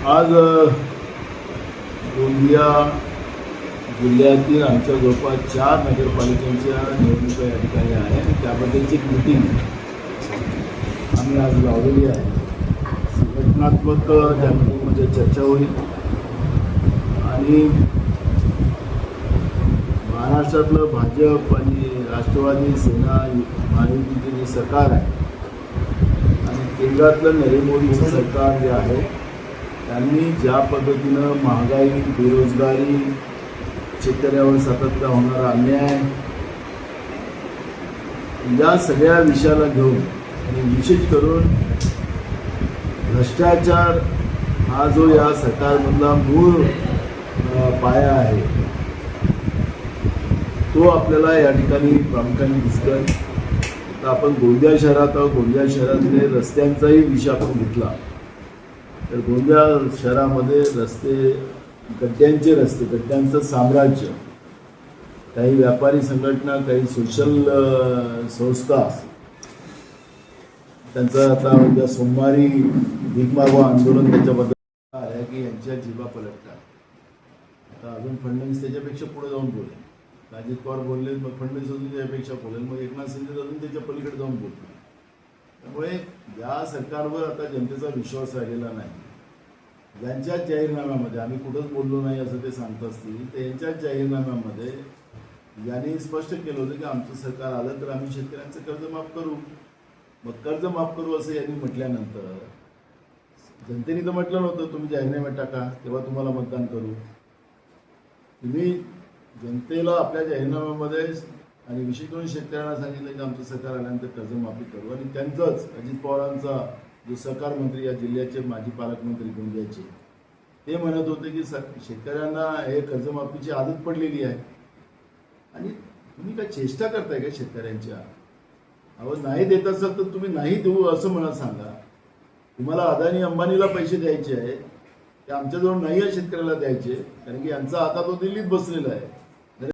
आज गोंदिया जिल्ह्यातील आमच्या जवळपास 4 नगरपालिकांच्या निवडणुका या ठिकाणी आहे आणि त्याबद्दलची एक मीटिंग आम्ही आज लावलेली आहे. संघटनात्मक त्या मीटिंगमध्ये चर्चा होईल आणि महाराष्ट्रातलं भाजप आणि राष्ट्रवादी सेना महायुतीचे जे सरकार आहे आणि केंद्रातलं नरेंद्र मोदीचं सरकार जे आहे त्यांनी ज्या पद्धतीनं महागाई, बेरोजगारी, शेतकऱ्यावर सातत्यानं होणारा अन्याय या सगळ्या विषयाला घेऊन आणि विशेष करून भ्रष्टाचार हा जो या सरकारमधला मूळ पाया आहे तो आपल्याला या ठिकाणी प्रामुख्याने दिसतोय. तर आपण गोंदिया शहरात आहोत. गोंदिया शहरातले रस्त्यांचाही विषय आपण घेतला तर गोंदिया शहरामध्ये रस्ते, गड्ड्यांचं साम्राज्य, काही व्यापारी संघटना, काही सोशल संस्था त्यांचं आता उद्या सोमवारी भीक मागवा आंदोलन त्याच्याबद्दल आहे की यांच्या जिभा पलटतात. आता अजून फडणवीस त्याच्यापेक्षा पुढे जाऊन बोलेल. अजित पवार बोलले, मग फडणवीस अजून त्याच्यापेक्षा बोलेल, मग एकनाथ शिंदे अजून त्याच्या पलीकडे जाऊन बोलतील. त्यामुळे या सरकारवर आता जनतेचा विश्वास राहिलेला नाही. ज्यांच्या जाहीरनाम्यामध्ये आम्ही कुठंच बोललो नाही असं ते सांगत असतील, त्यांच्याच जाहीरनाम्यामध्ये यांनी स्पष्ट केलं होतं की आमचं सरकार आलं तर आम्ही शेतकऱ्यांचं कर्ज माफ करू. मग कर्ज माफ करू असं यांनी म्हटल्यानंतर जनतेने तर म्हटलं नव्हतं तुम्ही जाहीरनाम्यात टाका तेव्हा तुम्हाला मतदान करू. तुम्ही जनतेला आपल्या जाहीरनाम्यामध्ये आणि विशेष करून शेतकऱ्यांना सांगितलं की आमचं सरकार आल्यानंतर कर्जमाफी करू. आणि त्यांचंच अजित पवारांचा जो सहकार मंत्री या जिल्ह्याचे माजी पालकमंत्री गोंदियाचे ते म्हणत होते की शेतकऱ्यांना हे कर्जमाफीची आदत पडलेली आहे आणि तुम्ही काय चेष्टा करताय का शेतकऱ्यांच्या? अहो, नाही देत असाल तर तुम्ही नाही देऊ असं मला सांगा. तुम्हाला अदानी अंबानीला पैसे द्यायचे आहेत ते आमच्याजवळ नाही आहे शेतकऱ्याला द्यायचे, कारण की यांचा आता तो दिल्लीत बसलेला आहे.